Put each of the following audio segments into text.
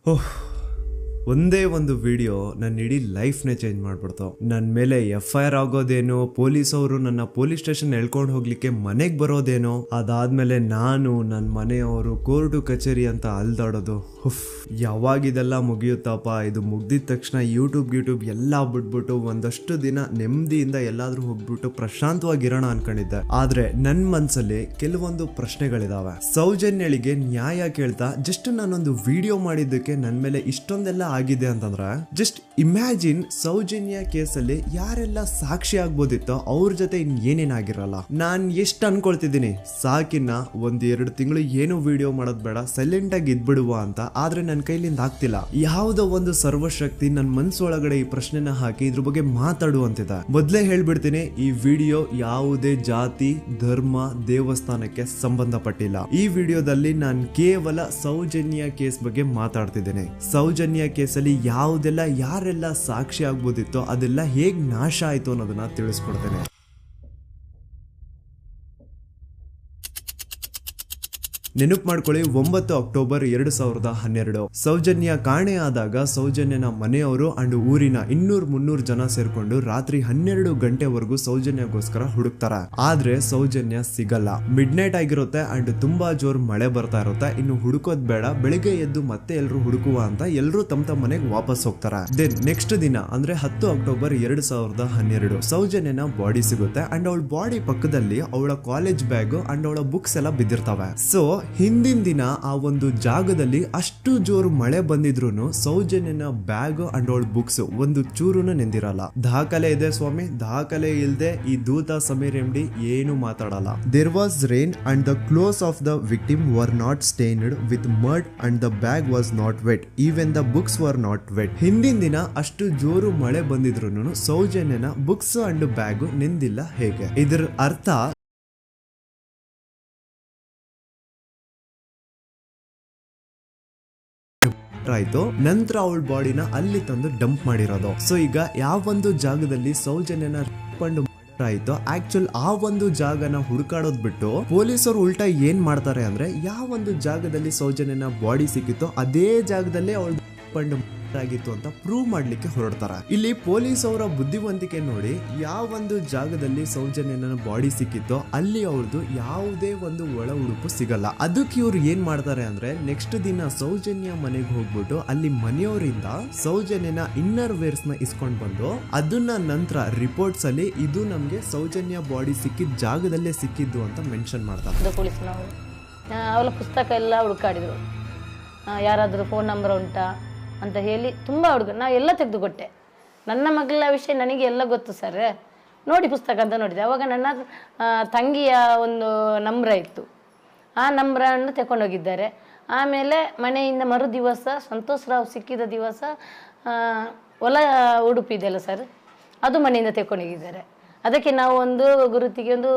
ಓಹ್, ಒಂದೇ ಒಂದು ವಿಡಿಯೋ ನನ್ನ ಇಡೀ ಲೈಫ್ನೇ ಚೇಂಜ್ ಮಾಡ್ಬಿಡ್ತು. ನನ್ನ ಮೇಲೆ FIR ಆಗೋದೇನೋ, ಪೊಲೀಸ್ ಅವರು ನನ್ನ ಪೊಲೀಸ್ ಸ್ಟೇಷನ್ ಎಳ್ಕೊಂಡು ಹೋಗ್ಲಿಕ್ಕೆ ಮನೆಗೆ ಬರೋದೇನೋ, ಅದಾದ್ಮೇಲೆ ನಾನು ನನ್ನ ಮನೆಯವರು ಕೋರ್ಟು ಕಚೇರಿ ಅಂತ ಅಲ್ದಾಡೋದು. ಯಾವಾಗ ಇದೆಲ್ಲ ಮುಗಿಯುತ್ತಪ್ಪ, ಇದು ಮುಗ್ದಿದ ತಕ್ಷಣ ಯೂಟ್ಯೂಬ್ ಎಲ್ಲ ಬಿಟ್ಬಿಟ್ಟು ಒಂದಷ್ಟು ದಿನ ನೆಮ್ಮದಿಯಿಂದ ಎಲ್ಲಾದ್ರೂ ಹೋಗ್ಬಿಟ್ಟು ಪ್ರಶಾಂತವಾಗಿರೋಣ ಅನ್ಕೊಂಡಿದ್ದೆ. ಆದ್ರೆ ನನ್ನ ಮನ್ಸಲ್ಲಿ ಕೆಲವೊಂದು ಪ್ರಶ್ನೆಗಳಿದಾವೆ. ಸೌಜನ್ಯಳಿಗೆ ನ್ಯಾಯ ಕೇಳ್ತಾ ಜಸ್ಟ್ ನಾನೊಂದು ವಿಡಿಯೋ ಮಾಡಿದ್ದಕ್ಕೆ ನನ್ನ ಮೇಲೆ ಇಷ್ಟೊಂದೆಲ್ಲ ಆಗಿದೆ ಅಂತಂದ್ರೆ, ಜಸ್ಟ್ ಇಮ್ಯಾಜಿನ್ ಸೌಜನ್ಯ ಕೇಸಲ್ಲಿ ಯಾರೆಲ್ಲ ಸಾಕ್ಷಿ ಆಗ್ಬೋದಿತ್ತೋ ಅವ್ರ ಜೊತೆ ಏನೇನಾಗಿರಲ್ಲ. ನಾನ್ ಎಷ್ಟು ಅನ್ಕೊಳ್ತಿದ್ದೀನಿ, ಸಾಕಿನ್ನ 1-2 ತಿಂಗಳು ಏನು ವಿಡಿಯೋ ಮಾಡೋದ್ ಬೇಡ, ಸೈಲೆಂಟ್ ಆಗಿ ಇದ್ಬಿಡುವ ಅಂತ. ಆದ್ರೆ ನನ್ನ ಕೈಲಿಂದ ಆಗ್ತಿಲ್ಲ. ಯಾವುದೋ ಒಂದು ಸರ್ವಶಕ್ತಿ ನನ್ನ ಮನ್ಸೊಳಗಡೆ ಈ ಪ್ರಶ್ನೆನ ಹಾಕಿ ಇದ್ರ ಬಗ್ಗೆ ಮಾತಾಡುವಂತಿದೆ. ಮೊದ್ಲೇ ಹೇಳ್ಬಿಡ್ತೀನಿ, ಈ ವಿಡಿಯೋ ಯಾವುದೇ ಜಾತಿ, ಧರ್ಮ, ದೇವಸ್ಥಾನಕ್ಕೆ ಸಂಬಂಧಪಟ್ಟಿಲ್ಲ. ಈ ವಿಡಿಯೋದಲ್ಲಿ ನಾನು ಕೇವಲ ಸೌಜನ್ಯ ಕೇಸ್ ಬಗ್ಗೆ ಮಾತಾಡ್ತಿದ್ದೇನೆ. ಸೌಜನ್ಯ ಕೇಸಲ್ಲಿ ಯಾವುದೆಲ್ಲ ಯಾರೆಲ್ಲ ಸಾಕ್ಷಿ ಆಗ್ಬೋದಿತ್ತೋ ಅದೆಲ್ಲ ಹೇಗ್ ನಾಶ ಆಯ್ತು ಅನ್ನೋದನ್ನ ತಿಳಿಸ್ಕೊಡ್ತೇನೆ. ನೆನಪು ಮಾಡ್ಕೊಳ್ಳಿ, 9 ಅಕ್ಟೋಬರ್ 2012 ಸೌಜನ್ಯ ಕಾಣೆ ಆದಾಗ ಸೌಜನ್ಯನ ಮನೆಯವರು ಅಂಡ್ ಊರಿನ 200-300 ಜನ ಸೇರ್ಕೊಂಡು ರಾತ್ರಿ 12 ಗಂಟೆವರೆಗೂ ಸೌಜನ್ಯಗೋಸ್ಕರ ಹುಡುಕ್ತಾರ. ಆದ್ರೆ ಸೌಜನ್ಯ ಸಿಗಲ್ಲ. ಮಿಡ್ ನೈಟ್ ಆಗಿರುತ್ತೆ ಅಂಡ್ ತುಂಬಾ ಜೋರ್ ಮಳೆ ಬರ್ತಾ ಇರುತ್ತೆ. ಇನ್ನು ಹುಡುಕೋದ್ ಬೇಡ, ಬೆಳಿಗ್ಗೆ ಎದ್ದು ಮತ್ತೆ ಎಲ್ರು ಹುಡುಕುವ ಅಂತ ಎಲ್ರು ತಮ್ಮ ಮನೆಗೆ ವಾಪಸ್ ಹೋಗ್ತಾರ. ದೆನ್ ನೆಕ್ಸ್ಟ್ ದಿನ ಅಂದ್ರೆ 10 ಅಕ್ಟೋಬರ್ 2012 ಸೌಜನ್ಯನ ಬಾಡಿ ಸಿಗುತ್ತೆ ಅಂಡ್ ಅವಳ ಬಾಡಿ ಪಕ್ಕದಲ್ಲಿ ಅವಳ ಕಾಲೇಜ್ ಬ್ಯಾಗ್ ಅಂಡ್ ಅವಳ ಬುಕ್ಸ್ ಎಲ್ಲ ಬಿದ್ದಿರ್ತವೆ. ಸೊ ಹಿಂದಿನ ದಿನ ಆ ಒಂದು ಜಾಗದಲ್ಲಿ ಅಷ್ಟು ಜೋರು ಮಳೆ ಬಂದಿದ್ರು ಸೌಜನ್ಯನ ಬ್ಯಾಗ್ ಅಂಡ್ ಅವಳ ಬುಕ್ಸ್ ಒಂದು ಚೂರುನು ನೆಂದಿರಲ್ಲ. ದಾಖಲೆ ಇದೆ ಸ್ವಾಮಿ, ದಾಖಲೆ ಇಲ್ದೆ ಈ ದೂತ ಸಮೀರ್ MD ಏನು ಮಾತಾಡಲ್ಲ. There was rain and the clothes of the victim were not stained with mud and the bag was not wet, even the books were not wet. ಹಿಂದಿನ ದಿನ ಅಷ್ಟು ಜೋರು ಮಳೆ ಬಂದಿದ್ರು ಸೌಜನ್ಯನ ಬುಕ್ಸ್ ಅಂಡ್ ಬ್ಯಾಗ್ ನೆಂದಿಲ್ಲ. ಹೇಗೆ? ಇದರ ಅರ್ಥ ಆಯ್ತು. ನಂತರ ಅವಳ ಬಾಡಿನ ಅಲ್ಲಿ ತಂದು ಡಂಪ್ ಮಾಡಿರೋದು. ಸೊ ಈಗ ಯಾವೊಂದು ಜಾಗದಲ್ಲಿ ಸೌಜನ್ಯನ ಆಯ್ತು, ಆಕ್ಚುಲ್ ಆ ಒಂದು ಜಾಗನ ಹುಡುಕಾಡೋದ್ ಬಿಟ್ಟು ಪೊಲೀಸರು ಉಲ್ಟಾ ಏನ್ ಮಾಡ್ತಾರೆ ಅಂದ್ರೆ, ಯಾವೊಂದು ಜಾಗದಲ್ಲಿ ಸೌಜನ್ಯನ ಬಾಡಿ ಸಿಕ್ಕಿತ್ತೋ ಅದೇ ಜಾಗದಲ್ಲೇ ಅವಳ ಆಗಿತ್ತು ಅಂತ ಪ್ರೂವ್ ಮಾಡ್ಲಿಕ್ಕೆ ಹೊರಡ್ತಾರ. ಇಲ್ಲಿ ಪೊಲೀಸ್ ಅವರ ಬುದ್ಧಿವಂತಿಕೆ ನೋಡಿ, ಯಾವೊಂದು ಜಾಗದಲ್ಲಿ ಸೌಜನ್ಯನ ಬಾಡಿ ಸಿಕ್ಕಿತ್ತೋ ಅಲ್ಲಿ ಅವ್ರದ್ದು ಯಾವುದೇ ಒಂದು ಒಳ ಉಡುಪು ಸಿಗಲ್ಲ. ಅದಕ್ಕೆ ಇವ್ರು ಏನ್ ಮಾಡ್ತಾರೆ ಅಂದ್ರೆ, ನೆಕ್ಸ್ಟ್ ದಿನ ಸೌಜನ್ಯ ಮನೆಗೆ ಹೋಗ್ಬಿಟ್ಟು ಅಲ್ಲಿ ಮನೆಯವರಿಂದ ಸೌಜನ್ಯನ ಇನ್ನರ್ ವೇರ್ಸ್ ನ ಇಸ್ಕೊಂಡ್ ಬಂದು ಅದನ್ನ ನಂತರ ರಿಪೋರ್ಟ್ಸ್ ಅಲ್ಲಿ ಇದು ನಮ್ಗೆ ಸೌಜನ್ಯ ಬಾಡಿ ಸಿಕ್ಕಿದ ಜಾಗದಲ್ಲೇ ಸಿಕ್ಕಿದ್ದು ಅಂತ ಮೆನ್ಷನ್ ಮಾಡ್ತಾರೆ. ಪೊಲೀಸ್ನವರು ಅವಳ ಪುಸ್ತಕ ಎಲ್ಲ ಹುಡುಕಾಡಿದ್ರು, ಯಾರಾದ್ರೂ ಫೋನ್ ನಂಬರ್ ಉಂಟಾ ಅಂತ ಹೇಳಿ ತುಂಬ ಹುಡುಗ ನಾ ಎಲ್ಲ ತೆಗೆದುಕೊಟ್ಟೆ. ನನ್ನ ಮಗಳ ವಿಷಯ ನನಗೆ ಎಲ್ಲ ಗೊತ್ತು ಸರ್, ನೋಡಿ ಪುಸ್ತಕ ಅಂತ ನೋಡಿದೆ. ಅವಾಗ ನನ್ನ ತಂಗಿಯ ಒಂದು ನಂಬ್ರ ಇತ್ತು, ಆ ನಂಬ್ರನ್ನು ತಗೊಂಡೋಗಿದ್ದಾರೆ. ಆಮೇಲೆ ಮನೆಯಿಂದ ಮರು ದಿವಸ ಸಂತೋಷ್ ರಾವ್ ಸಿಕ್ಕಿದ ದಿವಸ ಹೊಲ ಉಡುಪು ಇದೆಯಲ್ಲ ಸರ್, ಅದು ಮನೆಯಿಂದ ತಗೊಂಡೋಗಿದ್ದಾರೆ. ಅದಕ್ಕೆ ನಾವು ಒಂದು ಗುರುತಿಗೆ ಒಂದು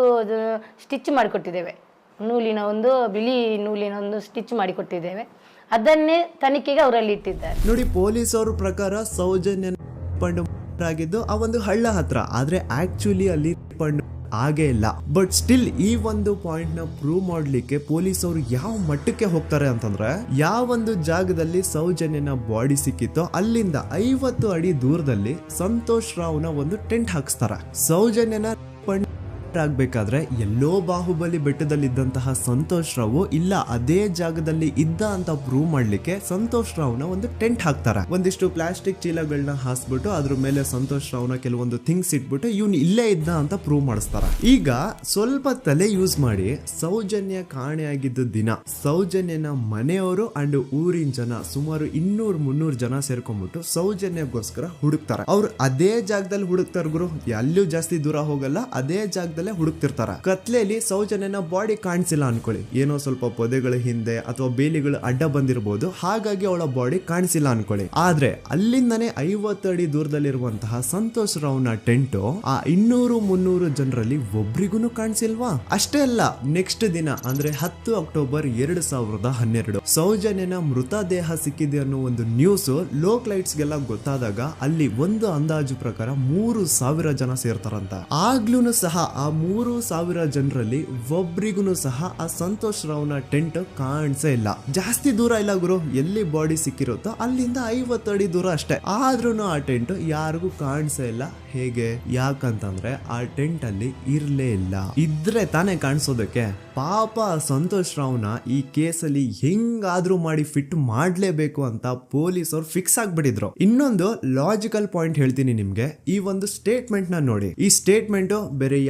ಸ್ಟಿಚ್ ಮಾಡಿಕೊಟ್ಟಿದ್ದೇವೆ, ನೂಲಿನ ಒಂದು ಬಿಳಿ ನೂಲಿನ ಒಂದು ಸ್ಟಿಚ್ ಮಾಡಿಕೊಟ್ಟಿದ್ದೇವೆ. ಅದನ್ನೇ ತನಿಖೆಗೆ ಅವರಲ್ಲಿ ಇಟ್ಟಿದ್ದಾರೆ. ನೋಡಿ, ಪೊಲೀಸ್ ಅವ್ರ ಪ್ರಕಾರ ಸೌಜನ್ಯ ಆಗಿದ್ದು ಆ ಒಂದು ಹಳ್ಳ ಹತ್ರ, ಆದ್ರೆ ಆಕ್ಚುಲಿ ಅಲ್ಲಿ ಹಾಗೆ ಇಲ್ಲ. ಬಟ್ ಸ್ಟಿಲ್ ಈ ಒಂದು ಪಾಯಿಂಟ್ ನ ಪ್ರೂವ್ ಮಾಡ್ಲಿಕ್ಕೆ ಪೊಲೀಸ್ ಅವರು ಯಾವ ಮಟ್ಟಕ್ಕೆ ಹೋಗ್ತಾರೆ ಅಂತಂದ್ರೆ, ಯಾವೊಂದು ಜಾಗದಲ್ಲಿ ಸೌಜನ್ಯನ ಬಾಡಿ ಸಿಕ್ಕಿತ್ತೋ ಅಲ್ಲಿಂದ 50 ಅಡಿ ದೂರದಲ್ಲಿ ಸಂತೋಷ್ ರಾವ್ನ ಒಂದು ಟೆಂಟ್ ಹಾಕ್ಸ್ತಾರ. ಸೌಜನ್ಯನ ಆಗ್ಬೇಕಾದ್ರೆ ಎಲ್ಲೋ ಬಾಹುಬಲಿ ಬೆಟ್ಟದಲ್ಲಿ ಇದ್ದಂತಹ ಸಂತೋಷ್ ರಾವ್ ಇಲ್ಲ ಅದೇ ಜಾಗದಲ್ಲಿ ಇದ್ದ ಅಂತ ಪ್ರೂವ್ ಮಾಡ್ಲಿಕ್ಕೆ ಸಂತೋಷ್ ರಾವ್ನ ಒಂದು ಟೆಂಟ್ ಹಾಕ್ತಾರೆ. ಒಂದಿಷ್ಟು ಪ್ಲಾಸ್ಟಿಕ್ ಚೀಲಗಳನ್ನ ಹಾಸ್ಬಿಟ್ಟು ಅದ್ರ ಮೇಲೆ ಸಂತೋಷ್ ರಾವ್ನ ಕೆಲವೊಂದು ಥಿಂಗ್ಸ್ ಇಟ್ಬಿಟ್ಟು ಇವ್ನು ಇಲ್ಲೇ ಇದ್ದ ಅಂತ ಪ್ರೂವ್ ಮಾಡಿಸ್ತಾರ. ಈಗ ಸ್ವಲ್ಪ ತಲೆ ಯೂಸ್ ಮಾಡಿ, ಸೌಜನ್ಯ ಕಾಣೆಯಾಗಿದ್ದ ದಿನ ಸೌಜನ್ಯನ ಮನೆಯವರು ಅಂಡ್ ಊರಿನ ಜನ ಸುಮಾರು 200-300 ಜನ ಸೇರ್ಕೊಂಡ್ಬಿಟ್ಟು ಸೌಜನ್ಯಗೋಸ್ಕರ ಹುಡುಕ್ತಾರೆ. ಅವ್ರು ಅದೇ ಜಾಗದಲ್ಲಿ ಹುಡುಕ್ತಾರ ಗುರು, ಎಲ್ಲೂ ಜಾಸ್ತಿ ದೂರ ಹೋಗಲ್ಲ, ಅದೇ ಜಾಗದಲ್ಲಿ ಹುಡುಕ್ತಿರ್ತಾರ. ಕತ್ಲೆಯಲ್ಲಿ ಸೌಜನ್ಯನ ಬಾಡಿ ಕಾಣಿಸಿಲ್ಲ ಅನ್ಕೊಳ್ಳಿ, ಏನೋ ಸ್ವಲ್ಪ ಪೊದೆಗಳ ಹಿಂದೆ ಅಥವಾ ಬೇಲಿಗಳು ಅಡ್ಡ ಬಂದಿರಬಹುದು, ಹಾಗಾಗಿ ಅವಳ ಬಾಡಿ ಕಾಣಿಸಿಲ್ಲ ಅನ್ಕೊಳ್ಳಿ. ಆದ್ರೆ ಅಲ್ಲಿಂದನೇ 50 ಅಡಿ ದೂರದಲ್ಲಿರುವಂತಹ ಸಂತೋಷ್ ರಾವ್ನ ಟೆಂಟ್ ಆ 200-300 ಜನರಲ್ಲಿ ಒಬ್ರಿಗೂ ಕಾಣಿಸಿಲ್ವಾ? ಅಷ್ಟೇ ಅಲ್ಲ, ನೆಕ್ಸ್ಟ್ ದಿನ ಅಂದ್ರೆ 10 ಅಕ್ಟೋಬರ್ 2012 ಸೌಜನ್ಯನ ಮೃತದೇಹ ಸಿಕ್ಕಿದೆ ಅನ್ನೋ ಒಂದು ನ್ಯೂಸ್ ಲೋಕ್ ಲೈಟ್ಸ್ ಗೆಲ್ಲ ಗೊತ್ತಾದಾಗ ಅಲ್ಲಿ ಒಂದು ಅಂದಾಜು ಪ್ರಕಾರ 3000 ಜನ ಸೇರ್ತಾರಂತ. ಆಗ್ಲೂ ಸಹ ಆ 3,000 ಜನರಲ್ಲಿ ಒಬ್ರಿಗೂ ಸಹ ಆ ಸಂತೋಷ್ ರಾವ್ನ ಟೆಂಟ್ ಕಾಣಿಸೇ ಇಲ್ಲ. ಜಾಸ್ತಿ ದೂರ ಇಲ್ಲ ಗುರು, ಎಲ್ಲಿ ಬಾಡಿ ಸಿಕ್ಕಿರುತ್ತೋ ಅಲ್ಲಿಂದ 50 ಅಡಿ ದೂರ ಅಷ್ಟೇ. ಆದ್ರೂ ಆ ಟೆಂಟ್ ಯಾರಿಗೂ ಕಾಣಿಸೇ ಇಲ್ಲ. ಹೇಗೆ? ಯಾಕಂತಂದ್ರೆ ಆ ಟೆಂಟ್ ಅಲ್ಲಿ ಇರ್ಲೇ ಇಲ್ಲ. ಇದ್ರೆ ತಾನೇ ಕಾಣಿಸೋದಕ್ಕೆ. ಪಾಪ ಸಂತೋಷ್ ರಾವ್ನ ಈ ಕೇಸಲ್ಲಿ ಹೆಂಗಾದ್ರೂ ಮಾಡಿ ಫಿಟ್ ಮಾಡ್ಲೇಬೇಕು ಅಂತ ಪೊಲೀಸ್ ಅವ್ರು ಫಿಕ್ಸ್ ಆಗ್ಬಿಟ್ಟಿದ್ರು. ಇನ್ನೊಂದು ಲಾಜಿಕಲ್ ಪಾಯಿಂಟ್ ಹೇಳ್ತೀನಿ ನಿಮ್ಗೆ. ಈ ಒಂದು ಸ್ಟೇಟ್ಮೆಂಟ್ ನ ನೋಡಿ. ಈ ಸ್ಟೇಟ್ಮೆಂಟ್ ಬೇರೆ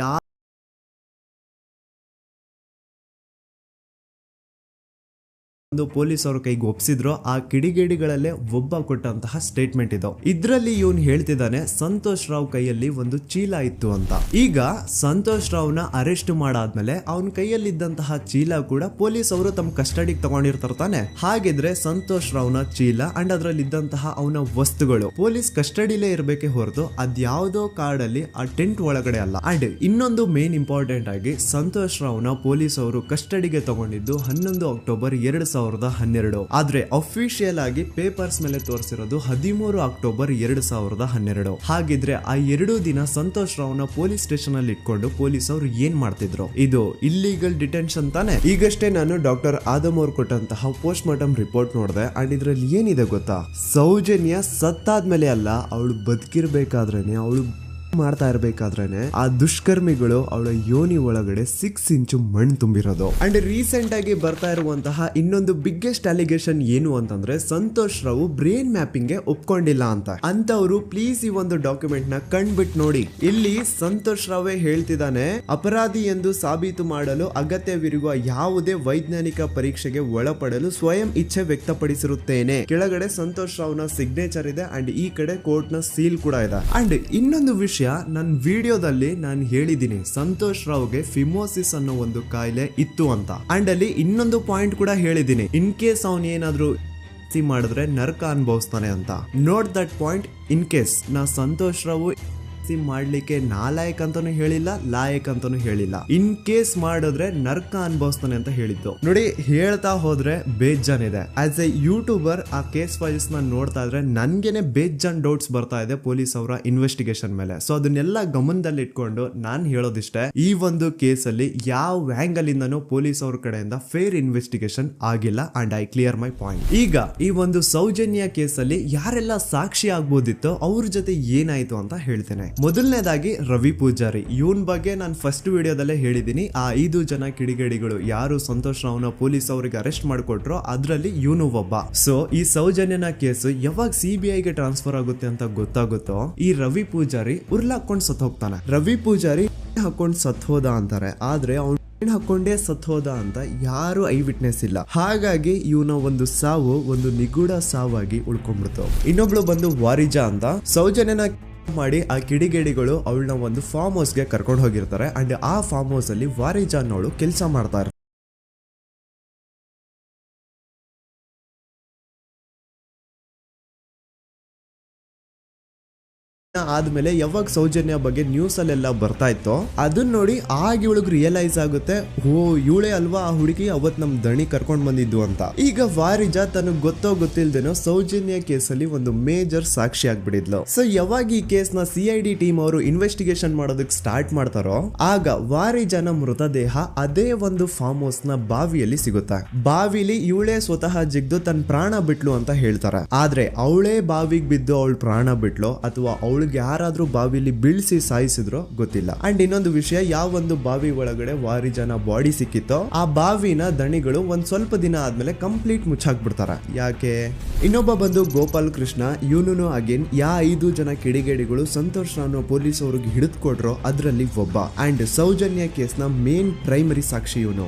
ಪೊಲೀಸ್ ಅವ್ರ ಕೈಗೆ ಒಪ್ಸಿದ್ರು. ಆ ಕಿಡಿಗೇಡಿಗಳಲ್ಲೇ ಒಬ್ಬ ಕೊಟ್ಟಂತಹ ಸ್ಟೇಟ್ಮೆಂಟ್ ಇದು. ಇದ್ರಲ್ಲಿ ಇವನ್ ಹೇಳ್ತಿದ್ದಾನೆ ಸಂತೋಷ್ ರಾವ್ ಕೈಯಲ್ಲಿ ಒಂದು ಚೀಲ ಇತ್ತು ಅಂತ. ಈಗ ಸಂತೋಷ್ ರಾವ್ನ ಅರೆಸ್ಟ್ ಮಾಡಾದ್ಮೇಲೆ ಅವನ ಕೈಯಲ್ಲಿದ್ದಂತಹ ಚೀಲ ಕೂಡ ಪೊಲೀಸ್ ಅವರು ತಮ್ಮ ಕಸ್ಟಡಿಗೆ ತಗೊಂಡಿರ್ತಾರ ತಾನೆ. ಹಾಗಿದ್ರೆ ಸಂತೋಷ್ ರಾವ್ನ ಚೀಲ ಅಂಡ್ ಅದ್ರಲ್ಲಿ ಇದ್ದಂತಹ ಅವನ ವಸ್ತುಗಳು ಪೊಲೀಸ್ ಕಸ್ಟಡಿಲೇ ಇರ್ಬೇಕೆ ಹೊರತು ಅದ್ಯಾವುದೋ ಕಾಡಲ್ಲಿ ಆ ಟೆಂಟ್ ಒಳಗಡೆ ಅಲ್ಲ. ಅಂಡ್ ಇನ್ನೊಂದು ಮೇನ್ ಇಂಪಾರ್ಟೆಂಟ್ ಆಗಿ ಸಂತೋಷ್ ರಾವ್ನ ಪೊಲೀಸ್ ಅವರು ಕಸ್ಟಡಿಗೆ ತಗೊಂಡಿದ್ದು 11 ಅಕ್ಟೋಬರ್ 2012. ಆದ್ರೆ ಅಫಿಷಿಯಲ್ ಆಗಿ ಪೇಪರ್ಸ್ ಮೇಲೆ ತೋರಿಸಿರೋದು 13 ಅಕ್ಟೋಬರ್ 2012. ಹಾಗಿದ್ರೆ ಆ 2 ದಿನ ಸಂತೋಷ್ ರಾವ್ನ ಪೊಲೀಸ್ ಸ್ಟೇಷನ್ ಅಲ್ಲಿ ಇಟ್ಕೊಂಡು ಪೊಲೀಸ್ ಅವರು ಏನ್ ಮಾಡ್ತಿದ್ರು? ಇದು ಇಲ್ಲಿಗಲ್ ಡಿಟೆನ್ಷನ್ ತಾನೆ. ಈಗಷ್ಟೇ ನಾನು ಡಾಕ್ಟರ್ ಆದಮ್ ಅವ್ರು ಕೊಟ್ಟಂತಹ ಪೋಸ್ಟ್ ಮಾರ್ಟಮ್ ರಿಪೋರ್ಟ್ ನೋಡಿದೆ. ಅಂಡ್ ಇದ್ರಲ್ಲಿ ಏನಿದೆ ಗೊತ್ತಾ? ಸೌಜನ್ಯ ಸತ್ತಾದ್ಮೇಲೆ ಅಲ್ಲ, ಅವಳು ಬದುಕಿರ್ಬೇಕಾದ್ರೇನೆ, ಅವಳು ಮಾಡ್ತಾ ಇರ್ಬೇಕಾದ್ರೇನೆ ಆ ದುಷ್ಕರ್ಮಿಗಳು ಅವಳ ಯೋನಿ ಒಳಗಡೆ 6 ಇಂಚು ಮಣ್ಣು ತುಂಬಿರೋದು. ಅಂಡ್ ರೀಸೆಂಟ್ ಆಗಿ ಬರ್ತಾ ಇರುವಂತಹ ಇನ್ನೊಂದು ಬಿಗ್ಗೆಸ್ಟ್ ಅಲಿಗೇಷನ್ ಏನು ಅಂತಂದ್ರೆ ಸಂತೋಷ್ ರಾವ್ ಬ್ರೇನ್ ಮ್ಯಾಪಿಂಗ್ ಗೆ ಒಪ್ಕೊಂಡಿಲ್ಲ ಅಂತ. ಅಂತವ್ರು ಪ್ಲೀಸ್ ಈ ಒಂದು ಡಾಕ್ಯುಮೆಂಟ್ ನ ಕಂಡ್ಬಿಟ್ಟು ನೋಡಿ. ಇಲ್ಲಿ ಸಂತೋಷ್ ರಾವೇ ಹೇಳ್ತಿದ್ದಾನೆ, ಅಪರಾಧಿ ಎಂದು ಸಾಬೀತು ಮಾಡಲು ಅಗತ್ಯವಿರುವ ಯಾವುದೇ ವೈಜ್ಞಾನಿಕ ಪರೀಕ್ಷೆಗೆ ಒಳಪಡಲು ಸ್ವಯಂ ಇಚ್ಛೆ ವ್ಯಕ್ತಪಡಿಸಿರುತ್ತೇನೆ. ಕೆಳಗಡೆ ಸಂತೋಷ್ ರಾವ್ನ ಸಿಗ್ನೇಚರ್ ಇದೆ ಅಂಡ್ ಈ ಕಡೆ ಕೋರ್ಟ್ ನ ಸೀಲ್ ಕೂಡ ಇದೆ. ಅಂಡ್ ಇನ್ನೊಂದು ವಿಷಯ, ನನ್ನ ವಿಡಿಯೋದಲ್ಲಿ ನಾನು ಹೇಳಿದ್ದೀನಿ ಸಂತೋಷ್ ರಾವ್ಗೆ ಫಿಮೋಸಿಸ್ ಅನ್ನೋ ಒಂದು ಕಾಯಿಲೆ ಇತ್ತು ಅಂತ. ಅಂಡ್ ಅಲ್ಲಿ ಇನ್ನೊಂದು ಪಾಯಿಂಟ್ ಕೂಡ ಹೇಳಿದ್ದೀನಿ, ಇನ್ ಕೇಸ್ ಅವನ್ ಏನಾದ್ರು ಮಾಡಿದ್ರೆ ನರಕ ಅನುಭವಿಸ್ತಾನೆ ಅಂತ. Note that point. In case ನಾ ಸಂತೋಷ್ ರಾವ್ ಮಾಡ್ಲಿಕ್ಕೆ ನಾಲಾಯಕ್ ಅಂತಾನು ಹೇಳಿಲ್ಲ, ಲಾಯಕ್ ಅಂತಾನು ಹೇಳಿಲ್ಲ. ಇನ್ ಕೇಸ್ ಮಾಡಿದ್ರೆ ನರ್ಕ ಅನುಭವಿಸ್ತಾನೆ ಅಂತ ಹೇಳಿದ್ದು. ನೋಡಿ, ಹೇಳ್ತಾ ಹೋದ್ರೆ ಬೇಜಾನ್ ಇದೆ. ಆಸ್ ಎ ಯೂಟ್ಯೂಬರ್ ಆ ಕೇಸ್ ಫೈಲ್ಸ್ ನ ನೋಡ್ತಾ ಇದ್ರೆ ನನ್ಗೆನೆ ಬೇಜಾನ್ ಡೌಟ್ಸ್ ಬರ್ತಾ ಇದೆ ಪೊಲೀಸ್ ಅವರ ಇನ್ವೆಸ್ಟಿಗೇಷನ್ ಮೇಲೆ. ಸೊ ಅದನ್ನೆಲ್ಲ ಗಮನದಲ್ಲಿ ಇಟ್ಕೊಂಡು ನಾನ್ ಹೇಳೋದಿಷ್ಟೇ, ಈ ಒಂದು ಕೇಸ್ ಅಲ್ಲಿ ಯಾವ ಆಂಗಲ್ ಇಂದನೂ ಪೊಲೀಸ್ ಅವ್ರ ಕಡೆಯಿಂದ ಫೇರ್ ಇನ್ವೆಸ್ಟಿಗೇಷನ್ ಆಗಿಲ್ಲ. And I clear my point. ಈಗ ಈ ಒಂದು ಸೌಜನ್ಯ ಕೇಸ್ ಅಲ್ಲಿ ಯಾರೆಲ್ಲ ಸಾಕ್ಷಿ ಆಗ್ಬೋದಿತ್ತು, ಅವ್ರ ಜೊತೆ ಏನಾಯ್ತು ಅಂತ ಹೇಳ್ತೇನೆ. ಮೊದಲನೇದಾಗಿ ರವಿ ಪೂಜಾರಿ. ಇವನ್ ಬಗ್ಗೆ ನಾನು ಫಸ್ಟ್ ವಿಡಿಯೋದಲ್ಲೇ ಹೇಳಿದೀನಿ. ಆ 5 ಜನ ಕಿಡಿಗೇಡಿಗಳು ಯಾರು ಸಂತೋಷ್ ರಾವ್ನ ಪೊಲೀಸ್ ಅವರಿಗೆ ಅರೆಸ್ಟ್ ಮಾಡಿಕೊಟ್ರು ಅದ್ರಲ್ಲಿ ಇವನು ಒಬ್ಬ. ಸೊ ಈ ಸೌಜನ್ಯನ ಕೇಸ್ ಯಾವಾಗ CBI ಗೆ ಟ್ರಾನ್ಸ್ಫರ್ ಆಗುತ್ತೆ ಅಂತ ಗೊತ್ತಾಗುತ್ತೋ ಈ ರವಿ ಪೂಜಾರಿ ಉರ್ಲಾಕೊಂಡು ಸತ್ ಹೋಗ್ತಾನೆ. ರವಿ ಪೂಜಾರಿ ಹಾಕೊಂಡು ಸತ್ ಹೋದ ಅಂತಾರೆ, ಆದ್ರೆ ಅವ್ನು ಹಾಕೊಂಡೇ ಸತ್ ಹೋದ ಅಂತ ಯಾರು ಐ ವಿಟ್ನೆಸ್ ಇಲ್ಲ. ಹಾಗಾಗಿ ಇವನ ಒಂದು ಸಾವು ಒಂದು ನಿಗೂಢ ಸಾವಾಗಿ ಉಳ್ಕೊಂಡ್ಬಿಡ್ತು. ಇನ್ನೊಬ್ಳು ಬಂದು ವಾರಿಜಾ ಅಂತ. ಸೌಜನ್ಯನ ಮಾಡಿ ಆ ಕಿಡಿಗೇಡಿಗಳು ಅವಳನ್ನ ಒಂದು ಫಾರ್ಮ್ ಹೌಸ್ ಗೆ ಕರ್ಕೊಂಡು ಹೋಗಿರ್ತಾರೆ. ಅಂಡ್ ಆ ಫಾರ್ಮ್ ಹೌಸ್ ಅಲ್ಲಿ ವಾರಿಜಾ ಅನ್ನೋಳು ಕೆಲಸ ಮಾಡ್ತಾ ಇರ್ತಾರೆ. ಆದ್ಮೇಲೆ ಯಾವಾಗ ಸೌಜನ್ಯ ಬಗ್ಗೆ ನ್ಯೂಸ್ ಅಲ್ಲೆಲ್ಲ ಬರ್ತಾ ಇತ್ತು ಅದನ್ನ ನೋಡಿ ಆಗ ಇವಳಿಗೆ ರಿಯಲೈಸ್ ಆಗುತ್ತೆ, ಓ ಇವಳೇ ಅಲ್ವಾ ಆ ಹುಡುಗಿ ಅವತ್ ನಮ್ ದಣಿ ಕರ್ಕೊಂಡ್ ಬಂದಿದ್ದು ಅಂತ. ಈಗ ವಾರಿಜಾ ತನಗ್ ಗೊತ್ತೋ ಗೊತ್ತಿಲ್ದೇನೋ ಸೌಜನ್ಯ ಕೇಸಲ್ಲಿ ಒಂದು ಮೇಜರ್ ಸಾಕ್ಷಿ ಆಗ್ಬಿಡಿದ್ಲು. ಸೊ ಯಾವಾಗ ಈ ಕೇಸ್ ನ CID ಟೀಮ್ ಅವರು ಇನ್ವೆಸ್ಟಿಗೇಷನ್ ಮಾಡೋದಕ್ಕೆ ಸ್ಟಾರ್ಟ್ ಮಾಡ್ತಾರೋ ಆಗ ವಾರಿಜಾನ ಮೃತದೇಹ ಅದೇ ಒಂದು ಫಾರ್ಮ್ ಹೌಸ್ ನ ಬಾವಿಯಲ್ಲಿ ಸಿಗುತ್ತೆ. ಬಾವಿಲಿ ಇವಳೇ ಸ್ವತಃ ಜಿಗ್ದು ತನ್ನ ಪ್ರಾಣ ಬಿಟ್ಲು ಅಂತ ಹೇಳ್ತಾರೆ. ಆದ್ರೆ ಅವಳೇ ಬಾವಿಗೆ ಬಿದ್ದು ಅವಳು ಪ್ರಾಣ ಬಿಟ್ಲು ಅಥವಾ ಅವಳು ಯಾರಾದ್ರೂ ಬಾವಿಲಿ ಬೀಳ್ಸಿ ಸಾಯಿಸಿದ್ರು ಗೊತ್ತಿಲ್ಲ. ಅಂಡ್ ಇನ್ನೊಂದು ವಿಷಯ, ಯಾವ ಒಂದು ಬಾವಿ ಒಳಗಡೆ ವಾರಿಜಾನ ಬಾಡಿ ಸಿಕ್ಕಿತ್ತೋ ಆ ಬಾವಿನ ದಣಿಗಳು ಒಂದ್ ಸ್ವಲ್ಪ ದಿನ ಆದ್ಮೇಲೆ ಕಂಪ್ಲೀಟ್ ಮುಚ್ಚಾಕ್ಬಿಡ್ತಾರೆ. ಯಾಕೆ? ಇನ್ನೊಬ್ಬ ಬಂದು ಗೋಪಾಲ್ ಕೃಷ್ಣ. ಇವನು ಅಗೇನ್ 5 ಜನ ಕಿಡಿಗೇಡಿಗಳು ಸಂತೋಷ್ ರಾವ್ನ ಪೊಲೀಸ್ ಅವ್ರಿಗೆ ಹಿಡಿದು ಕೊಟ್ರು ಅದ್ರಲ್ಲಿ ಒಬ್ಬ. ಅಂಡ್ ಸೌಜನ್ಯ ಕೇಸ್ ನ ಮೇನ್ ಪ್ರೈಮರಿ ಸಾಕ್ಷಿ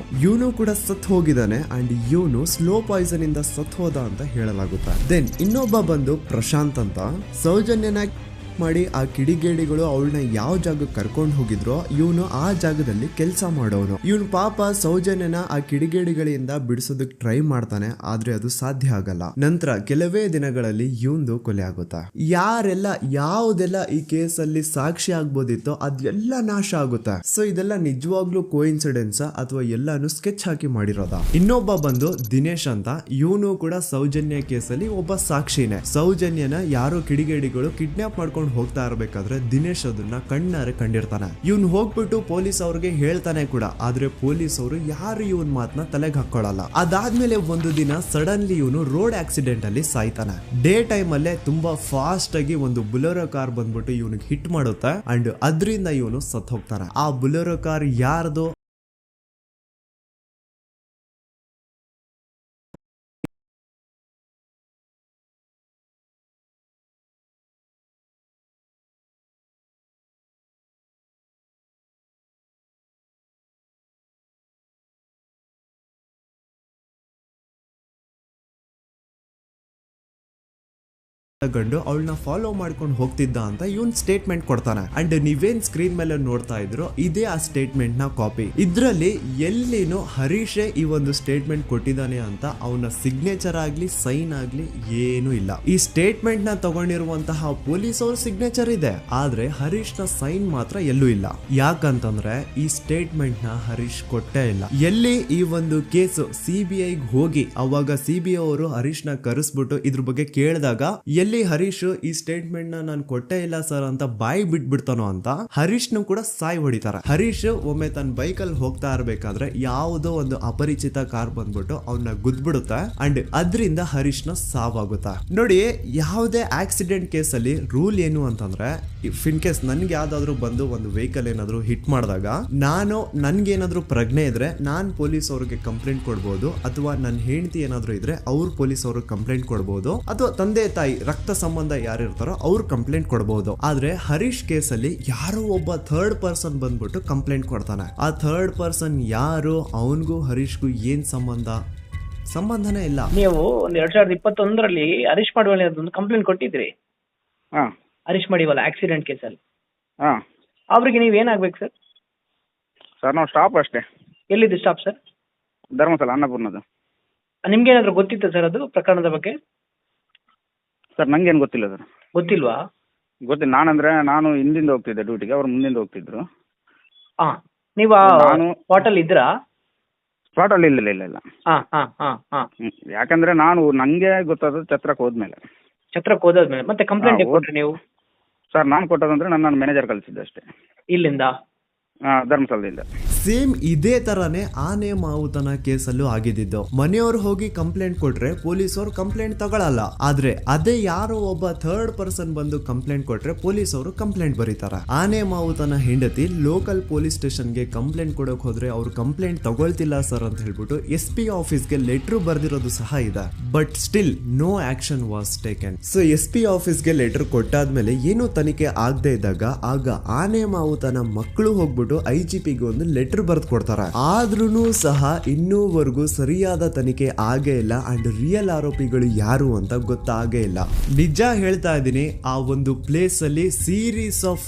ಇವನು ಕೂಡ ಸತ್ ಹೋಗಿದ್ದಾನೆ. ಅಂಡ್ ಇವನು ಸ್ಲೋ ಪಾಯ್ಸನ್ ಇಂದ ಸತ್ ಹೋದ ಅಂತ ಹೇಳಲಾಗುತ್ತೆ. ದೆನ್ ಇನ್ನೊಬ್ಬ ಬಂದು ಪ್ರಶಾಂತ್ ಅಂತ. ಸೌಜನ್ಯನ ಮಾಡಿ ಆ ಕಿಡಿಗೇಡಿಗಳು ಅವಳನ್ನ ಯಾವ ಜಾಗಕ್ಕೆ ಕರ್ಕೊಂಡು ಹೋಗಿದ್ರೋ ಇವನು ಆ ಜಾಗದಲ್ಲಿ ಕೆಲಸ ಮಾಡೋನು. ಇವನು ಪಾಪ ಸೌಜನ್ಯನ ಆ ಕಿಡಿಗೇಡಿಗಳಿಂದ ಬಿಡಿಸೋದಕ್ಕೆ ಟ್ರೈ ಮಾಡ್ತಾನೆ, ಆದ್ರೆ ಅದು ಸಾಧ್ಯ ಆಗಲ್ಲ. ನಂತರ ಕೆಲವೇ ದಿನಗಳಲ್ಲಿ ಇವಂದು ಕೊಲೆ ಆಗುತ್ತಾ. ಯಾರೆಲ್ಲ ಯಾವುದೆಲ್ಲ ಈ ಕೇಸಲ್ಲಿ ಸಾಕ್ಷಿ ಆಗ್ಬೋದಿತ್ತೋ ಅದೆಲ್ಲ ನಾಶ ಆಗುತ್ತೆ. ಸೊ ಇದೆಲ್ಲ ನಿಜವಾಗ್ಲೂ ಕೋಇನ್ಸಿಡೆನ್ಸ್ ಅಥವಾ ಎಲ್ಲಾನು ಸ್ಕೆಚ್ ಹಾಕಿ ಮಾಡಿರೋದ. ಇನ್ನೊಬ್ಬ ಬಂದು ದಿನೇಶ್ ಅಂತ. ಇವನು ಕೂಡ ಸೌಜನ್ಯ ಕೇಸಲ್ಲಿ ಒಬ್ಬ ಸಾಕ್ಷಿನೇ. ಸೌಜನ್ಯನ ಯಾರೋ ಕಿಡಿಗೇಡಿಗಳು ಕಿಡ್ನಾಪ್ ಮಾಡ್ಕೊಂಡು ಮಾಡ್ಕೊಂಡು ಹೋಗ್ತಾ ಇರ್ಬೇಕಾದ್ರೆ ದಿನೇಶ್ ಅದನ್ನ ಕಣ್ಣಾರೆ ಕಂಡಿರ್ತಾನೆ. ಇವನ್ ಹೋಗ್ಬಿಟ್ಟು ಪೊಲೀಸ್ ಅವ್ರಿಗೆ ಹೇಳ್ತಾನೆ ಕೂಡ, ಆದ್ರೆ ಪೊಲೀಸ್ ಅವರು ಯಾರು ಇವನ್ ಮಾತನ್ನ ತಲೆಗೆ ಹಾಕೊಳ್ಳಲ್ಲ. ಅದಾದ್ಮೇಲೆ ಒಂದು ದಿನ ಸಡನ್ಲಿ ಇವನು ರೋಡ್ ಆಕ್ಸಿಡೆಂಟ್ ಅಲ್ಲಿ ಸಾಯ್ತಾನೆ. ಡೇ ಟೈಮ್ ಅಲ್ಲೇ ತುಂಬಾ ಫಾಸ್ಟ್ ಆಗಿ ಒಂದು ಬುಲೆರೋ ಕಾರ್ ಬಂದ್ಬಿಟ್ಟು ಇವನಿಗೆ ಹಿಟ್ ಮಾಡುತ್ತೆ ಅಂಡ್ ಅದರಿಂದ ಇವನು ಸತ್ ಹೋಗ್ತಾನೆ. ಆ ಬುಲೆರೋ ಕಾರ್ ಯಾರ್ದು ಗಂಡು ಅವಳನ್ನ ಫಾಲೋ ಮಾಡ್ಕೊಂಡು ಹೋಗ್ತಿದ್ದ ಅಂತ ಇವನ್ ಸ್ಟೇಟ್ಮೆಂಟ್ ಕೊಡ್ತಾನೆ. ಅಂಡ್ ನೀವೇನ್ ಸ್ಕ್ರೀನ್ ಮೇಲೆ ನೋಡ್ತಾ ಇದ್ರು ಇದೇ ಆ ಸ್ಟೇಟ್ಮೆಂಟ್ ನ ಕಾಪಿ. ಇದ್ರಲ್ಲಿ ಎಲ್ಲಿನೂ ಹರೀಶೇ ಈ ಒಂದು ಸ್ಟೇಟ್ಮೆಂಟ್ ಕೊಟ್ಟಿದ್ದಾನೆ ಅಂತ ಅವನ ಸಿಗ್ನೇಚರ್ ಆಗ್ಲಿ ಸೈನ್ ಆಗ್ಲಿ ಏನೂ ಇಲ್ಲ. ಈ ಸ್ಟೇಟ್ಮೆಂಟ್ ನ ತಗೊಂಡಿರುವಂತಹ ಪೊಲೀಸ್ ಅವ್ರ ಸಿಗ್ನೇಚರ್ ಇದೆ, ಆದ್ರೆ ಹರೀಶ್ ನ ಸೈನ್ ಮಾತ್ರ ಎಲ್ಲೂ ಇಲ್ಲ. ಯಾಕಂತಂದ್ರೆ ಈ ಸ್ಟೇಟ್ಮೆಂಟ್ ನ ಹರೀಶ್ ಕೊಟ್ಟೇ ಇಲ್ಲ. ಎಲ್ಲಿ ಈ ಒಂದು ಕೇಸ್ CBI ಹೋಗಿ ಅವಾಗ CBI ಅವರು ಹರೀಶ್ ನ ಕರೆಸ್ಬಿಟ್ಟು ಇದ್ರ ಬಗ್ಗೆ ಕೇಳಿದಾಗ ಎಲ್ಲಿ ಹರೀಶ್ ಈ ಸ್ಟೇಟ್ಮೆಂಟ್ ನಾನು ಕೊಟ್ಟೇ ಇಲ್ಲ ಸರ್ ಅಂತ ಬಾಯಿ ಬಿಟ್ಬಿಡ್ತಾನೋ ಅಂತ ಹರೀಶ್ನು ಕೂಡ ಸಾಯ್ ಹೊಡಿತಾರೆ. ಹರೀಶ್ ಒಮ್ಮೆ ತನ್ನ ಬೈಕ್ ಅಲ್ಲಿ ಹೋಗ್ತಾ ಇರ್ಬೇಕಾದ್ರೆ ಯಾವುದೋ ಒಂದು ಅಪರಿಚಿತ ಕಾರ್ ಬಂದ್ಬಿಟ್ಟು ಅವನ್ನ ಗುದ್ಬಿಡುತ್ತೆ ಅಂಡ್ ಅದರಿಂದ ಹರೀಶ್ ನ ಸಾವಾಗುತ್ತೆ. ನೋಡಿ, ಯಾವುದೇ ಆಕ್ಸಿಡೆಂಟ್ ಕೇಸ್ ಅಲ್ಲಿ ರೂಲ್ ಏನು ಅಂತಂದ್ರೆ ಇನ್ ಕೇಸ್ ನನ್ಗೆ ಯಾವ್ದಾದ್ರು ಬಂದು ಒಂದು ವೆಹಿಕಲ್ ಏನಾದ್ರು ಹಿಟ್ ಮಾಡಿದಾಗ ನನ್ಗೇನಾದ್ರು ಪ್ರಜ್ಞೆ ಇದ್ರೆ ನಾನ್ ಪೊಲೀಸ್ ಅವ್ರಿಗೆ ಕಂಪ್ಲೇಂಟ್ ಕೊಡ್ಬೋದು, ಅಥವಾ ನನ್ನ ಹೆಂಡತಿ ಏನಾದ್ರು ಇದ್ರೆ ಅವ್ರು ಪೊಲೀಸ್ ಅವ್ರಿಗೆ ಕಂಪ್ಲೇಂಟ್ ಕೊಡ್ಬೋದು, ಅಥವಾ ತಂದೆ ತಾಯಿ ರಕ್ತ ಸಂಬಂಧ ಯಾರಿರ್ತಾರೋ ಅವ್ರು ಕಂಪ್ಲೇಂಟ್ ಕೊಡಬಹುದು. ಆದ್ರೆ ಹರೀಶ್ ಕೇಸ್ ಅಲ್ಲಿ ಯಾರೋ ಒಬ್ಬ ಥರ್ಡ್ ಪರ್ಸನ್ ಬಂದ್ಬಿಟ್ಟು ಕಂಪ್ಲೇಂಟ್ ಕೊಡ್ತಾನೆ. ಆ ಥರ್ಡ್ ಪರ್ಸನ್ ಯಾರು, ಅವನ್ಗೂ ಹರೀಶ್ಗೂ ಏನ್ ಸಂಬಂಧನೇ ಇಲ್ಲ. ನೀವು 2021ರಲ್ಲಿ ಹರೀಶ್ ಮಾಡಿವಲ್ಲ ಒಂದು ಕಂಪ್ಲೇಂಟ್ ಕೊಟ್ಟಿದ್ರಿ. ಹರೀಶ್ ಮಾಡಿವಲ್ಲ ಆಕ್ಸಿಡೆಂಟ್ ಕೇಸಲ್ಲಿ, ಅವ್ರಿಗೆ ನೀವ್ ಏನಾಗ್ಬೇಕು ಸರ್? ಸರ್ ನಾವು ಸ್ಟಾಪ್ ಅಷ್ಟೇ. ಎಲ್ಲಿದ್ದು ಸ್ಟಾಪ್ ಸರ್? ಧರ್ಮಸ್ಥಳ ಅನ್ನಪೂರ್ಣದ. ನಿಮ್ಗೆ ಏನಾದ್ರು ಗೊತ್ತಿತ್ತ ಸರ್ ಅದು ಪ್ರಕರಣದ ಬಗ್ಗೆ? ಸರ್ ನಂಗೇನು ಗೊತ್ತಿಲ್ಲ ಸರ್. ಗೊತ್ತಿಲ್ವಾ? ಗೊತ್ತಿಲ್ಲ. ನಾನು ಹಿಂದಿಂದ ಹೋಗ್ತಿದ್ದೆ ಡ್ಯೂಟಿಗೆ, ಅವ್ರು ಮುಂದಿಂದ ಹೋಗ್ತಿದ್ರು. ನೀವು ನಾನು ಸ್ಪಾಟಲ್ಲಿ ಇದ್ರಾ? ಸ್ಪಾಟಲ್ಲಿ ಇಲ್ಲ. ಯಾಕಂದ್ರೆ ನಂಗೆ ಗೊತ್ತಾದ ಛತ್ರಕ್ಕೆ ಹೋದ್ಮೇಲೆ ಮತ್ತೆ ಕಂಪ್ಲೇಂಟ್ ಕೊಟ್ರಿ ನೀವು? ಸರ್ ನಾನು ಕೊಟ್ಟದಂದ್ರೆ ನನ್ನ ಮ್ಯಾನೇಜರ್ ಕಳಿಸಿದ್ದೆ ಅಷ್ಟೇ. ಇಲ್ಲಿಂದ? ಧರ್ಮಸ್ಥಳದಿಂದ. ಸೇಮ್ ಇದೇ ತರಾನೇ ಆನೆ ಮಾವುತನ ಕೇಸಲ್ಲೂ ಆಗಿದ್ದು. ಮನೆಯವ್ರು ಹೋಗಿ ಕಂಪ್ಲೇಂಟ್ ಕೊಟ್ರೆ ಪೊಲೀಸರು ಕಂಪ್ಲೇಂಟ್ ತಗೊಳಲ್ಲ, ಆದ್ರೆ ಅದೇ ಯಾರೋ ಒಬ್ಬ ಥರ್ಡ್ ಪರ್ಸನ್ ಬಂದು ಕಂಪ್ಲೇಂಟ್ ಕೊಟ್ರೆ ಪೊಲೀಸರು ಕಂಪ್ಲೇಂಟ್ ಬರೀತಾರೆ. ಆನೆ ಮಾವುತನ ಹೆಂಡತಿ ಲೋಕಲ್ ಪೊಲೀಸ್ ಸ್ಟೇಷನ್ಗೆ ಕಂಪ್ಲೇಂಟ್ ಕೊಡಕ್ ಹೋದ್ರೆ ಅವ್ರು ಕಂಪ್ಲೇಂಟ್ ತಗೊಳ್ತಿಲ್ಲ ಸರ್ ಅಂತ ಹೇಳ್ಬಿಟ್ಟು SP ಆಫೀಸ್ಗೆ ಲೆಟರ್ ಬರ್ದಿರೋದು ಸಹ ಇದೆ. But still no action was taken. So SP ಆಫೀಸ್ಗೆ ಲೆಟರ್ ಕೊಟ್ಟಾದ್ಮೇಲೆ ಏನು ತನಿಖೆ ಆಗದೆ ಇದ್ದಾಗ ಆಗ ಆನೆ ಮಾವುತನ ಮಕ್ಕಳು ಹೋಗ್ಬಿಟ್ಟು IGPಗೆ ಒಂದು ಲೆಟರ್ ಬರ್ದು ಕೊಡ್ತಾರೆ. ಆದ್ರೂ ಸಹ ಇನ್ನೂವರೆಗೂ ಸರಿಯಾದ ತನಿಖೆ ಆಗೇ ಇಲ್ಲ ಅಂಡ್ ರಿಯಲ್ ಆರೋಪಿಗಳು ಯಾರು ಅಂತ ಗೊತ್ತಾಗೇ ಇಲ್ಲ. ನಿಜ ಹೇಳ್ತಾ ಇದ್ದೀನಿ, ಆ ಒಂದು ಪ್ಲೇಸ್ ಅಲ್ಲಿ ಸೀರೀಸ್ ಆಫ್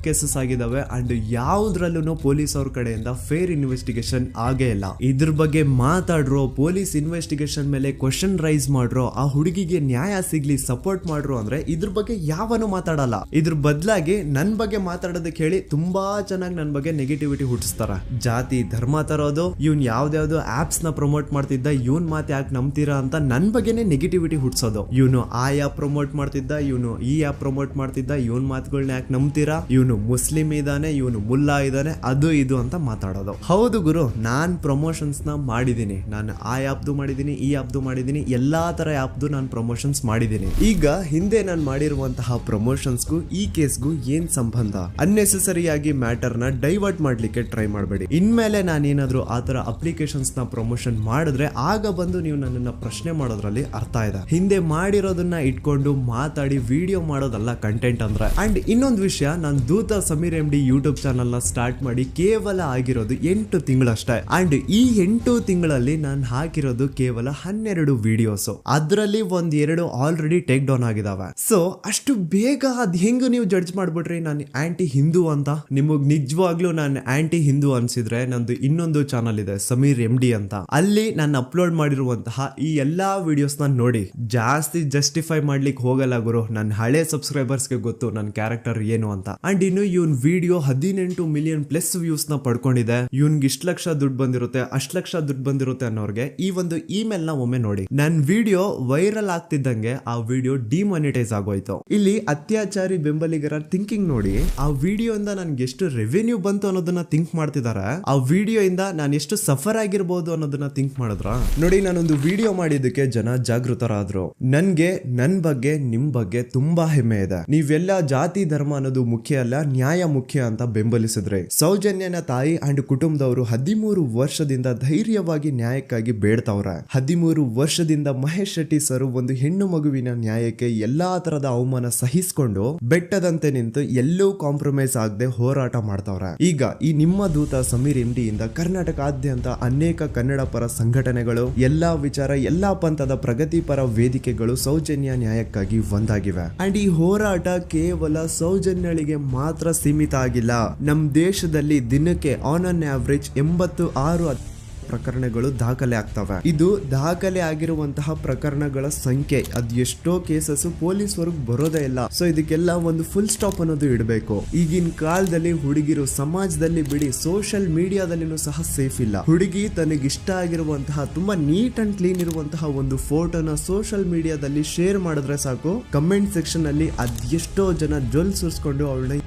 ಕೇಸಸ್ ಆಗಿದಾವೆ ಅಂಡ್ ಯಾವ್ದ್ರಲ್ಲೂ ಪೊಲೀಸ್ ಅವ್ರ ಕಡೆಯಿಂದ ಫೇರ್ ಇನ್ವೆಸ್ಟಿಗೇಷನ್ ಆಗೇ ಇಲ್ಲ. ಇದ್ರ ಬಗ್ಗೆ ಮಾತಾಡ್ರೋ, ಪೊಲೀಸ್ ಇನ್ವೆಸ್ಟಿಗೇಷನ್ ಮೇಲೆ ಕ್ವಶನ್ ರೈಸ್ ಮಾಡ್ರೋ, ಆ ಹುಡುಗಿಗೆ ನ್ಯಾಯ ಸಿಗ್ಲಿ ಸಪೋರ್ಟ್ ಮಾಡ್ರೋ ಅಂದ್ರೆ ಇದ್ರ ಬಗ್ಗೆ ಯಾವನು ಮಾತಾಡಲ್ಲ. ಇದ್ರ ಬದಲಾಗಿ ನನ್ ಬಗ್ಗೆ ಮಾತಾಡೋದಕ್ಕೆ ಹೇಳಿ ತುಂಬಾ ಚೆನ್ನಾಗಿ ನನ್ ಬಗ್ಗೆ ನೆಗೆಟಿವಿಟಿ ಹುಟ್ಟಿಸ್ತಾರ. ಜಾತಿ ಧರ್ಮ ತರೋದು, ಇವ್ನ್ ಯಾವ್ದಾವ್ದು ಆಪ್ಸ್ ನ ಪ್ರಮೋಟ್ ಮಾಡ್ತಿದ್ದ, ಇವನ್ ಮಾತು ಯಾಕೆ ನಂಬ್ತೀರಾ ಅಂತ ನನ್ ಬಗ್ಗೆನೆ ನೆಗೆಟಿವಿಟಿ ಹುಟ್ಟಿಸೋದು. ಇವನು ಆ ಆಪ್ ಪ್ರಮೋಟ್ ಮಾಡ್ತಿದ್ದ, ಇವನು ಈ ಆಪ್ ಪ್ರಮೋಟ್ ಮಾಡ್ತಿದ್ದ, ಇವನ್ ಮಾತುಗಳನ್ನ ಯಾಕೆ ನಂಬ್ತೀರಾ, ಇವನು ಮುಸ್ಲಿಂ ಇದಾನೆ, ಇವನು ಮುಲ್ಲಾ ಇದಾನೆ, ಅದು ಇದು ಅಂತ ಮಾತಾಡೋದು. ಹೌದು ಗುರು, ನಾನ್ ಪ್ರಮೋಷನ್ಸ್ ನ ಮಾಡಿದೀನಿ. ನಾನು ಆ ಆಪ್ದು ಮಾಡಿದೀನಿ, ಈ ಆಪ್ದು ಮಾಡಿದೀನಿ, ಎಲ್ಲಾ ತರ ಆಪ್ದು ನಾನು ಪ್ರಮೋಷನ್ಸ್ ಮಾಡಿದೀನಿ. ಈಗ ಹಿಂದೆ ನಾನು ಮಾಡಿರುವಂತಹ ಪ್ರಮೋಷನ್ಸ್ಗೂ ಈ ಕೇಸ್ಗೂ ಏನ್ ಸಂಬಂಧ? ಅನ್ನೆಸೆಸರಿ ಆಗಿ ಮ್ಯಾಟರ್ ನ ಡೈವರ್ಟ್ ಮಾಡ್ಲಿಕ್ಕೆ ಟ್ರೈ ಮಾಡಬೇಡಿ. ಇನ್ಮೇಲೆ ನಾನೇನಾದ್ರೂ ಆ ತರ ಅಪ್ಲಿಕೇಶನ್ಸ್ ನ ಪ್ರಮೋಷನ್ ಮಾಡಿದ್ರೆ ಆಗ ಬಂದು ನೀವು ನನ್ನನ್ನ ಪ್ರಶ್ನೆ ಮಾಡೋದ್ರಲ್ಲಿ ಅರ್ಥ ಇದೆ. ಹಿಂದೆ ಮಾಡಿರೋದನ್ನ ಇಟ್ಕೊಂಡು ಮಾತಾಡಿ ವಿಡಿಯೋ ಮಾಡೋದಲ್ಲ ಕಂಟೆಂಟ್ ಅಂದ್ರೆ. ಅಂಡ್ ಇನ್ನೊಂದು ವಿಷಯ, ನಾನು ದೂತ ಸಮೀರ್ MD ಯೂಟ್ಯೂಬ್ ಚಾನಲ್ ನ ಸ್ಟಾರ್ಟ್ ಮಾಡಿ ಕೇವಲ ಆಗಿರೋದು 8 ತಿಂಗಳಷ್ಟೇ. ಅಂಡ್ ಈ 8 ತಿಂಗಳಲ್ಲಿ ನಾನು ಹಾಕಿರೋದು ಕೇವಲ 12 ವಿಡಿಯೋಸ್. ಅದರಲ್ಲಿ 1-2 ಆಲ್ರೆಡಿ ಟೇಕ್ ಡೌನ್ ಆಗಿದಾವೆ. ಸೊ ಅಷ್ಟು ಬೇಗ ಅದ್ ಹೆಂಗ್ ನೀವು ಜಡ್ಜ್ ಮಾಡ್ಬಿಟ್ರಿ ನಾನು ಆಂಟಿ ಹಿಂದೂ ಅಂತ? ನಿಮಗ್ ನಿಜವಾಗ್ಲೂ ನಾನು ಆಂಟಿ ಹಿಂದೂ ಅನ್ಸಿದ್ರೆ ನಂದು ಇನ್ನೊಂದು ಚಾನಲ್ ಇದೆ ಸಮೀರ್ MD ಅಂತ. ಅಲ್ಲಿ ನಾನು ಅಪ್ಲೋಡ್ ಮಾಡಿರುವಂತಹ ಈ ಎಲ್ಲಾ ವಿಡಿಯೋಸ್ ನ ನೋಡಿ. ಜಾಸ್ತಿ ಜಸ್ಟಿಫೈ ಮಾಡ್ಲಿಕ್ಕೆ ಹೋಗಲ್ಲ ಗುರು, ನನ್ನ ಹಳೆ ಸಬ್ಸ್ಕ್ರೈಬರ್ಸ್ಗೆ ಗೊತ್ತು ನನ್ನ ಕ್ಯಾರೆಕ್ಟರ್ ಏನು ಅಂತ. ಅಂಡ್ ಇನ್ನು ಇವನ್ ವಿಡಿಯೋ 18 ಮಿಲಿಯನ್ ಪ್ಲಸ್ ವ್ಯೂಸ್ ನ ಪಡ್ಕೊಂಡಿದೆ, ಇವನ್ಗೆ ಇಷ್ಟ ಲಕ್ಷ ದುಡ್ಡು ಬಂದಿರುತ್ತೆ, ಅಷ್ಟ್ ಲಕ್ಷ ದುಡ್ಡು ಬಂದಿರುತ್ತೆ ಅನ್ನೋರ್ಗೆ ಈ ಒಂದು ಇಮೇಲ್ ನ ಒಮ್ಮೆ ನೋಡಿ. ನನ್ ವಿಡಿಯೋ ವೈರಲ್ ಆಗ್ತಿದ್ದಂಗೆ ಆ ವಿಡಿಯೋ ಡಿಮಾನಿಟೈಸ್ ಆಗೋಯ್ತು. ಇಲ್ಲಿ ಅತ್ಯಾಚಾರಿ ಬೆಂಬಲಿಗರ ಥಿಂಕಿಂಗ್ ನೋಡಿ. ಆ ವಿಡಿಯೋ ಇಂದ ನನ್ಗೆ ಎಷ್ಟು ರೆವೆನ್ಯೂ ಬಂತು ಅನ್ನೋದನ್ನ ಥಿಂಕ್ ಮಾಡ್ತಿದ್ದಾರೆ. ಆ ವಿಡಿಯೋ ಇಂದ ನಾನು ಎಷ್ಟು ಸಫರ್ ಆಗಿರ್ಬೋದು ಅನ್ನೋದನ್ನ ಥಿಂಕ್ ಮಾಡಿದ್ರ ನೋಡಿ. ನಾನೊಂದು ವಿಡಿಯೋ ಮಾಡಿದ್ದಕ್ಕೆ ಜನ ಜಾಗೃತರಾದ್ರು. ನನ್ಗೆ ನನ್ ಬಗ್ಗೆ ನಿಮ್ ಬಗ್ಗೆ ತುಂಬಾ ಹೆಮ್ಮೆ ಇದೆ. ನೀವೆಲ್ಲ ಜಾತಿ ಧರ್ಮ ಅನ್ನೋದು ಮುಖ್ಯ ಅಲ್ಲ, ನ್ಯಾಯ ಮುಖ್ಯ ಅಂತ ಬೆಂಬಲಿಸಿದ್ರೆ. ಸೌಜನ್ಯನ ತಾಯಿ ಅಂಡ್ ಕುಟುಂಬದವರು 13 ವರ್ಷದಿಂದ ಧೈರ್ಯವಾಗಿ ನ್ಯಾಯಕ್ಕಾಗಿ ಬೇಡ್ತಾವ್ರೆ. 13 ವರ್ಷದಿಂದ ಮಹೇಶ್ ಶೆಟ್ಟಿ ಸರ್ ಒಂದು ಹೆಣ್ಣು ಮಗುವಿನ ನ್ಯಾಯಕ್ಕೆ ಎಲ್ಲಾ ತರದ ಅವಮಾನ ಸಹಿಸಿಕೊಂಡು ಬೆಟ್ಟದಂತೆ ನಿಂತು ಎಲ್ಲೂ ಕಾಂಪ್ರಮೈಸ್ ಆಗದೆ ಹೋರಾಟ ಮಾಡ್ತಾವ್ರೆ. ಈಗ ಈ ನಿಮ್ಮ ದೂತ ಸಮೀರ್ MD ಇಂದ ಕರ್ನಾಟಕಾದ್ಯಂತ ಅನೇಕ ಕನ್ನಡ ಪರ ಸಂಘಟನೆಗಳು, ಎಲ್ಲಾ ವಿಚಾರ, ಎಲ್ಲಾ ಪಂಥದ ಪ್ರಗತಿಪರ ವೇದಿಕೆಗಳು ಸೌಜನ್ಯ ನ್ಯಾಯಕ್ಕಾಗಿ ಒಂದಾಗಿವೆ. ಅಂಡ್ ಈ ಹೋರಾಟ ಕೇವಲ ಸೌಜನ್ಯಳಿಗೆ ಮಾತ್ರ ಸೀಮಿತ ಆಗಿಲ್ಲ. ನಮ್ ದೇಶದಲ್ಲಿ ದಿನಕ್ಕೆ ಆನ್ ಅನ್ ಆವರೇಜ್ 86 ಪ್ರಕರಣಗಳು ದಾಖಲೆ ಆಗ್ತವೆ. ಇದು ದಾಖಲೆ ಆಗಿರುವಂತಹ ಪ್ರಕರಣಗಳ ಸಂಖ್ಯೆ. ಅದ್ ಎಷ್ಟೋ ಕೇಸಸ್ ಪೊಲೀಸ್ ವರ್ಗ್ ಬರೋದೇ ಇಲ್ಲ. ಸೊ ಇದಕ್ಕೆಲ್ಲ ಒಂದು ಫುಲ್ ಸ್ಟಾಪ್ ಅನ್ನೋದು ಇಡಬೇಕು. ಈಗಿನ ಕಾಲದಲ್ಲಿ ಹುಡುಗಿರು ಸಮಾಜದಲ್ಲಿ ಬಿಡಿ, ಸೋಷಿಯಲ್ ಮೀಡಿಯಾದಲ್ಲಿನೂ ಸಹ ಸೇಫ್ ಇಲ್ಲ. ಹುಡುಗಿ ತನಗಿಷ್ಟ ಆಗಿರುವಂತಹ ತುಂಬಾ ನೀಟ್ ಅಂಡ್ ಕ್ಲೀನ್ ಇರುವಂತಹ ಒಂದು ಫೋಟೋನ ಸೋಷಿಯಲ್ ಮೀಡಿಯಾದಲ್ಲಿ ಶೇರ್ ಮಾಡಿದ್ರೆ ಸಾಕು, ಕಮೆಂಟ್ ಸೆಕ್ಷನ್ ಅಲ್ಲಿ ಅದೆಷ್ಟೋ ಜನ ಜೊಲ್ ಸುರಿಸ್ಕೊಂಡು ಅವಳನ್ನ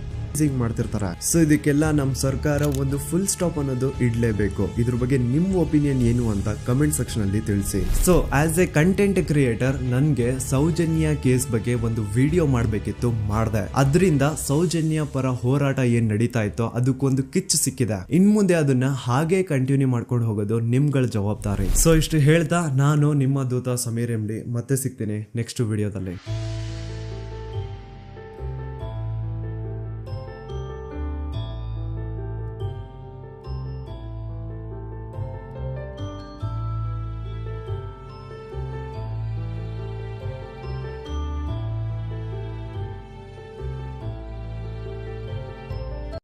ಮಾಡ್ತಿರ್ತಾರೆ. ಸೊ ಇದಕ್ಕೆಲ್ಲ ನಮ್ ಸರ್ಕಾರ ಒಂದು ಫುಲ್ ಸ್ಟಾಪ್ ಅನ್ನೋದು ಇಡ್ಲೇಬೇಕು. ಇದ್ರ ಬಗ್ಗೆ ನಿಮ್ ಒಪಿನಿಯನ್ ಏನು ಅಂತ ಕಮೆಂಟ್ ಸೆಕ್ಷನ್ ಅಲ್ಲಿ ತಿಳಿಸಿ. So as A content creator ನನ್ಗೆ ಸೌಜನ್ಯ ಕೇಸ್ ಬಗ್ಗೆ ಒಂದು ವಿಡಿಯೋ ಮಾಡ್ಬೇಕಿತ್ತು, ಮಾಡ್ದೆ. ಅದರಿಂದ ಸೌಜನ್ಯ ಪರ ಹೋರಾಟ ಏನ್ ನಡೀತಾ ಇತ್ತೋ ಅದಕ್ಕೊಂದು ಕಿಚ್ಚು ಸಿಕ್ಕಿದೆ. ಇನ್ ಮುಂದೆ ಅದನ್ನ ಹಾಗೆ ಕಂಟಿನ್ಯೂ ಮಾಡ್ಕೊಂಡು ಹೋಗೋದು ನಿಮ್ಗಳ ಜವಾಬ್ದಾರಿ. ಸೊ ಇಷ್ಟು ಹೇಳ್ತಾ ನಾನು ನಿಮ್ಮ ದೂತ ಸಮೀರ್ MD ಮತ್ತೆ ಸಿಗ್ತೀನಿ ನೆಕ್ಸ್ಟ್ ವಿಡಿಯೋದಲ್ಲಿ.